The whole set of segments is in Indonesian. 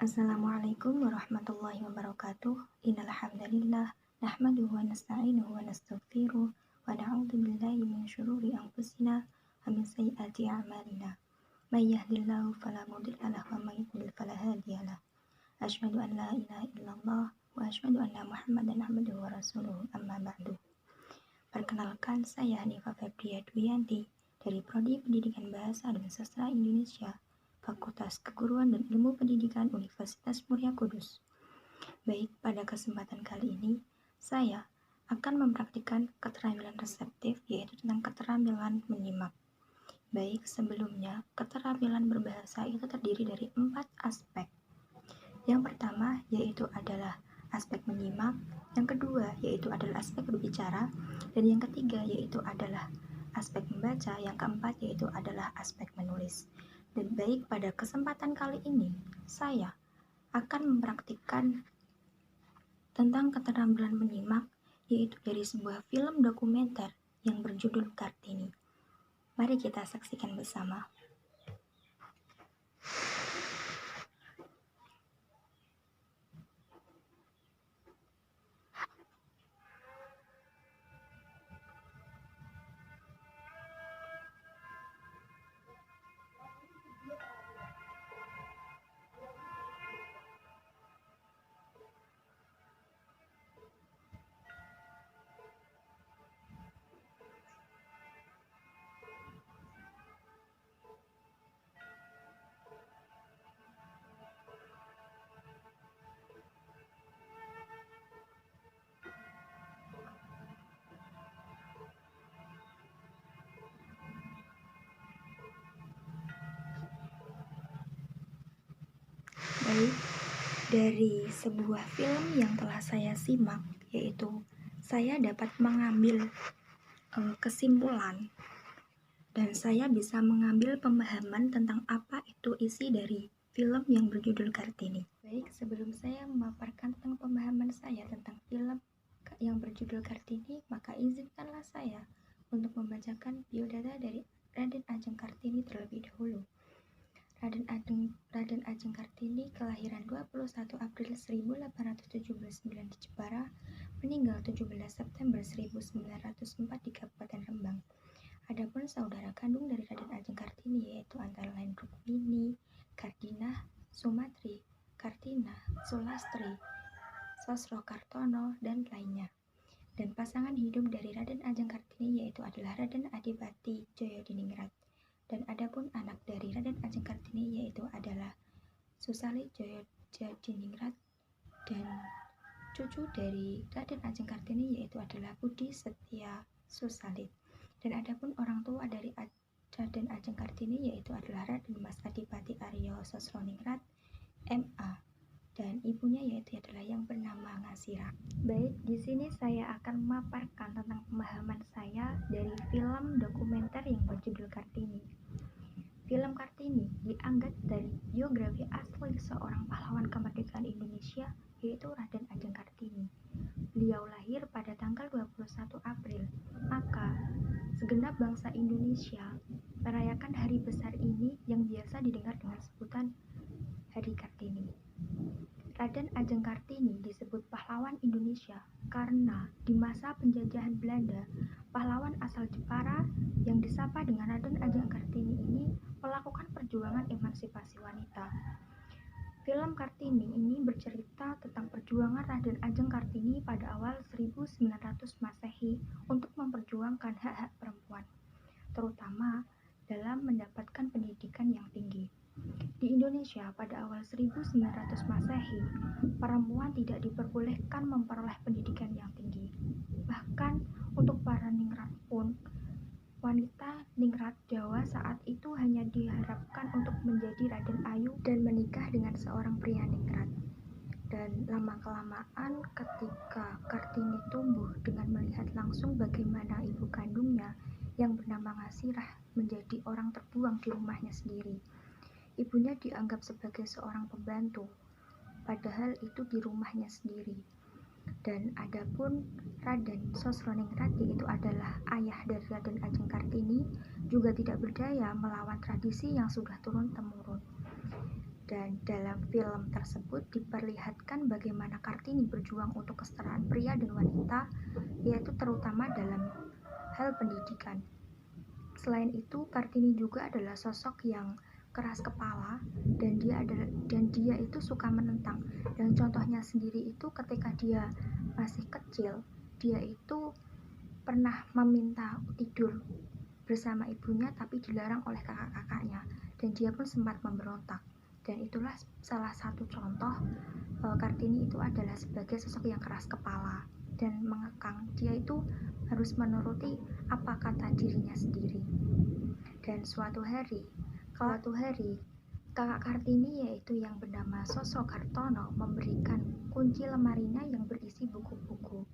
Assalamualaikum warahmatullahi wabarakatuh. Innal hamdalillah nahmaduhu wa nasta'inuhu wa nastaghfiruh wa na'udzu billahi min syururi anfusina wa min sayyiati a'malina. May yahdihillahu fala mudilla lahu wa may yudlil fala hadiyalah. Asyhadu an la ilaha illallah wa asyhadu anna Muhammadan abduhu wa rasuluhu amma ba'du. Perkenalkan, saya Hanifah Febriya Duyanti dari Prodi Pendidikan Bahasa dan Sastra Indonesia, Fakultas Keguruan dan Ilmu Pendidikan Universitas Muria Kudus. Baik, pada kesempatan kali ini, saya akan mempraktikkan keterampilan reseptif, yaitu tentang keterampilan menyimak. Baik, sebelumnya, keterampilan berbahasa itu terdiri dari 4 aspek. Yang pertama, yaitu adalah aspek menyimak, yang kedua, yaitu adalah aspek berbicara, dan yang ketiga, yaitu adalah aspek membaca, yang keempat, yaitu adalah aspek menulis. Dan baik, pada kesempatan kali ini, saya akan mempraktikkan tentang keterampilan menyimak, yaitu dari sebuah film dokumenter yang berjudul Kartini. Mari kita saksikan bersama. Baik, dari sebuah film yang telah saya simak, yaitu saya dapat mengambil kesimpulan dan saya bisa mengambil pemahaman tentang apa itu isi dari film yang berjudul Kartini. Baik, sebelum saya memaparkan tentang pemahaman saya tentang film yang berjudul Kartini, maka izinkanlah saya untuk membacakan biodata dari Raden Ajeng Kartini terlebih dahulu. Raden Ajeng Kartini kelahiran 21 April 1879 di Jepara, meninggal 17 September 1904 di Kabupaten Rembang. Adapun saudara kandung dari Raden Ajeng Kartini yaitu antara lain Rukmini, Kardinah, Sumatri, Kartina, Sulastri, Sosro Kartono, dan lainnya. Dan pasangan hidup dari Raden Ajeng Kartini yaitu adalah Raden Adipati Joyodiningrat. Dan adapun anak dari Raden Ajeng Kartini yaitu adalah Susalit Joyodiningrat, dan cucu dari Raden Ajeng Kartini yaitu adalah Budi Setia Susalit. Dan adapun orang tua dari Raden Ajeng Kartini yaitu adalah Raden Mas Adipati Aryo Sosroningrat, MA, dan ibunya yaitu adalah yang bernama Ngasira. Baik, di sini saya akan memaparkan tentang pemahaman saya dari film dokumenter yang berjudul Kartini. Film Kartini diangkat dari biografi asli seorang pahlawan kemerdekaan Indonesia yaitu Raden Ajeng Kartini. Beliau lahir pada tanggal 21 April, maka segenap bangsa Indonesia merayakan hari besar ini yang biasa didengar dengan sebutan Hari Kartini. Raden Ajeng Kartini disebut pahlawan Indonesia karena di masa penjajahan Belanda, pahlawan asal Jepara yang disapa dengan Raden Ajeng Kartini ini melakukan perjuangan emansipasi wanita. Film Kartini ini bercerita tentang perjuangan Raden Ajeng Kartini pada awal 1900 Masehi untuk memperjuangkan hak-hak perempuan, terutama dalam mendapatkan pendidikan yang tinggi. Di Indonesia pada awal 1900 Masehi, perempuan tidak diperbolehkan memperoleh pendidikan yang tinggi. Bahkan untuk para ningrat pun, wanita ningrat Jawa saat itu hanya diharapkan untuk menjadi Raden Ayu dan menikah dengan seorang pria ningrat. Dan lama-kelamaan ketika Kartini tumbuh dengan melihat langsung bagaimana ibu kandungnya yang bernama Ngasirah menjadi orang terbuang di rumahnya sendiri. Ibunya dianggap sebagai seorang pembantu, padahal itu di rumahnya sendiri. Dan adapun Raden Sosroningrat yaitu adalah ayah dari Raden Ajeng Kartini juga tidak berdaya melawan tradisi yang sudah turun-temurun. Dan dalam film tersebut diperlihatkan bagaimana Kartini berjuang untuk kesetaraan pria dan wanita, yaitu terutama dalam hal pendidikan. Selain itu, Kartini juga adalah sosok yang keras kepala dan dia itu suka menentang. Dan contohnya sendiri itu ketika dia masih kecil, dia itu pernah meminta tidur bersama ibunya tapi dilarang oleh kakak-kakaknya dan dia pun sempat memberontak. Dan itulah salah satu contoh Kartini itu adalah sebagai sosok yang keras kepala dan mengekang. Dia itu harus menuruti apa kata dirinya sendiri. Dan suatu hari kakak Kartini yaitu yang bernama Sosro Kartono memberikan kunci lemarinya yang berisi buku-buku.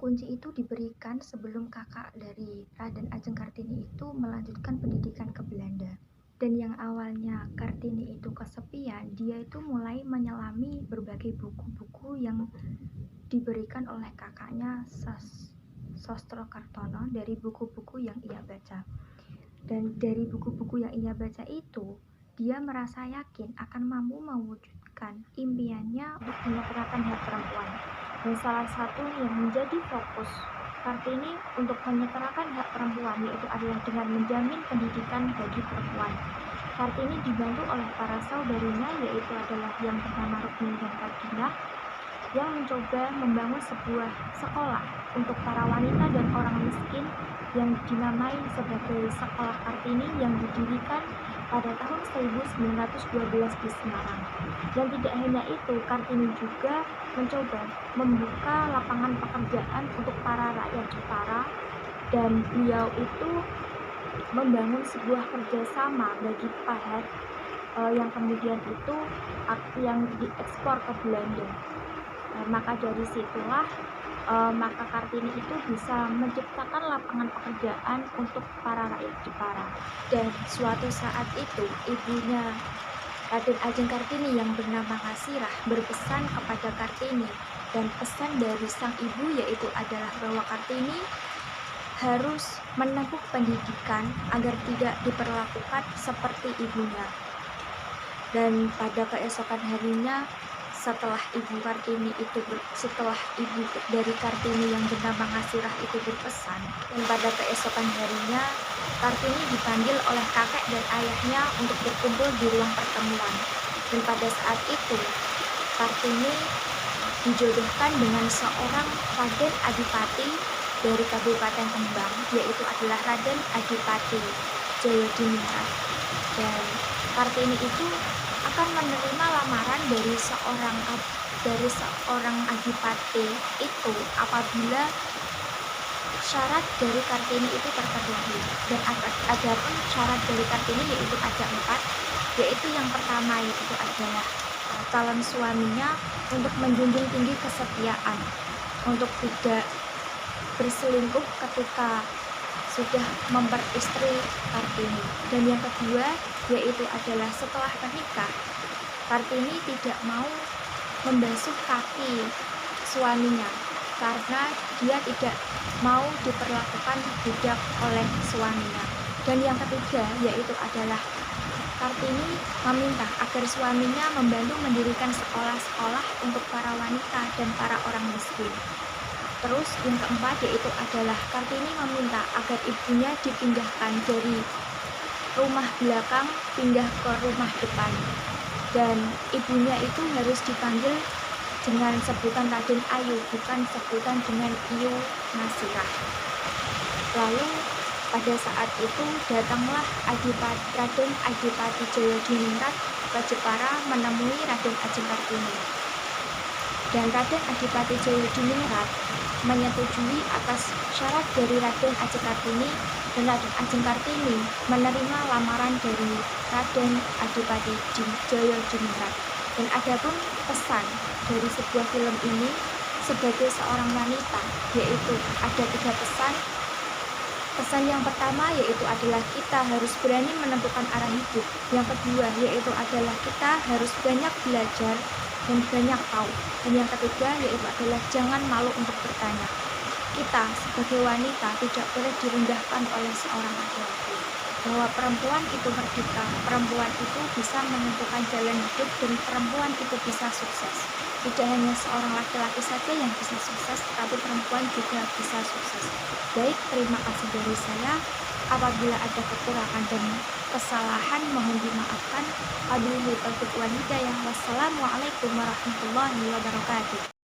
Kunci itu diberikan sebelum kakak dari Raden Ajeng Kartini itu melanjutkan pendidikan ke Belanda. Dan yang awalnya Kartini itu kesepian, dia itu mulai menyelami berbagai buku-buku yang diberikan oleh kakaknya Sosro Kartono dari buku-buku yang ia baca. Dan dari buku-buku yang ia baca itu, dia merasa yakin akan mampu mewujudkan impiannya untuk menyetarakan hak perempuan. Dan salah satu yang menjadi fokus Kartini untuk menyetarakan hak perempuan yaitu adalah dengan menjamin pendidikan bagi perempuan. Kartini dibantu oleh para saudarinya yaitu adalah yang bernama Rukmini dan Kartina yang mencoba membangun sebuah sekolah untuk para wanita dan orang miskin yang dinamai sebagai Sekolah Kartini yang didirikan pada tahun 1912 di Semarang. Dan tidak hanya itu, Kartini juga mencoba membuka lapangan pekerjaan untuk para rakyat Jepara dan beliau itu membangun sebuah kerjasama bagi pahat yang kemudian itu yang diekspor ke Belanda. Maka dari situlah maka Kartini itu bisa menciptakan lapangan pekerjaan untuk para rakyat Jepara. Dan suatu saat itu ibunya Raden Ajeng Kartini yang bernama Kasirah berpesan kepada Kartini, dan pesan dari sang ibu yaitu adalah bahwa Kartini harus menempuh pendidikan agar tidak diperlakukan seperti ibunya. Dan pada keesokan harinya setelah ibu dari Kartini yang bernama Kasirah itu berpesan, dan pada keesokan harinya Kartini dipanggil oleh kakek dan ayahnya untuk berkumpul di ruang pertemuan. Dan pada saat itu Kartini dijodohkan dengan seorang Raden Adipati dari Kabupaten Kembang, yaitu adalah Raden Adipati Jayadiningrat. Dan Kartini itu akan menerima lamaran dari seorang adipati itu apabila syarat dari Kartini itu terpenuhi. Dan ada pun syarat dari Kartini yaitu ada 4, yaitu yang pertama yaitu adalah calon suaminya untuk menjunjung tinggi kesetiaan, untuk tidak berselingkuh ketika sudah memperistri Kartini. Dan yang kedua yaitu adalah setelah menikah Kartini tidak mau membasuh kaki suaminya karena dia tidak mau diperlakukan budak oleh suaminya. Dan yang ketiga yaitu adalah Kartini meminta agar suaminya membantu mendirikan sekolah-sekolah untuk para wanita dan para orang miskin. Terus yang keempat yaitu adalah Kartini meminta agar ibunya dipindahkan dari rumah belakang pindah ke rumah depan, dan ibunya itu harus dipanggil dengan sebutan Raden Ayu, bukan sebutan dengan Iyu Nasirah. Lalu pada saat itu datanglah Raden Adipati Jayadiningrat ke Jepara menemui Raden Ajeng Kartini. Dan Raden Adipati Jayadiningrat menyetujui atas syarat dari Raden Ajeng Kartini, dan Raden Ajeng Kartini menerima lamaran dari Raden Adipati Jayadiningrat. Dan ada pun pesan dari sebuah film ini sebagai seorang wanita, yaitu ada 3 pesan. Pesan yang pertama yaitu adalah kita harus berani menentukan arah hidup. Yang kedua yaitu adalah kita harus banyak belajar dan banyak tahu. Dan yang ketiga yaitu adalah jangan malu untuk bertanya. Kita sebagai wanita tidak boleh direndahkan oleh seorang laki-laki. bahwa perempuan itu merdeka, perempuan itu bisa menentukan jalan hidup, dan perempuan itu bisa sukses. Tidak hanya seorang laki-laki saja yang bisa sukses, tetapi perempuan juga bisa sukses. Baik, terima kasih dari saya. Apabila ada kekurangan dan kesalahan, mohon dimaafkan. Wabillahi taufiq wal hidayah. Wassalamualaikum warahmatullahi wabarakatuh.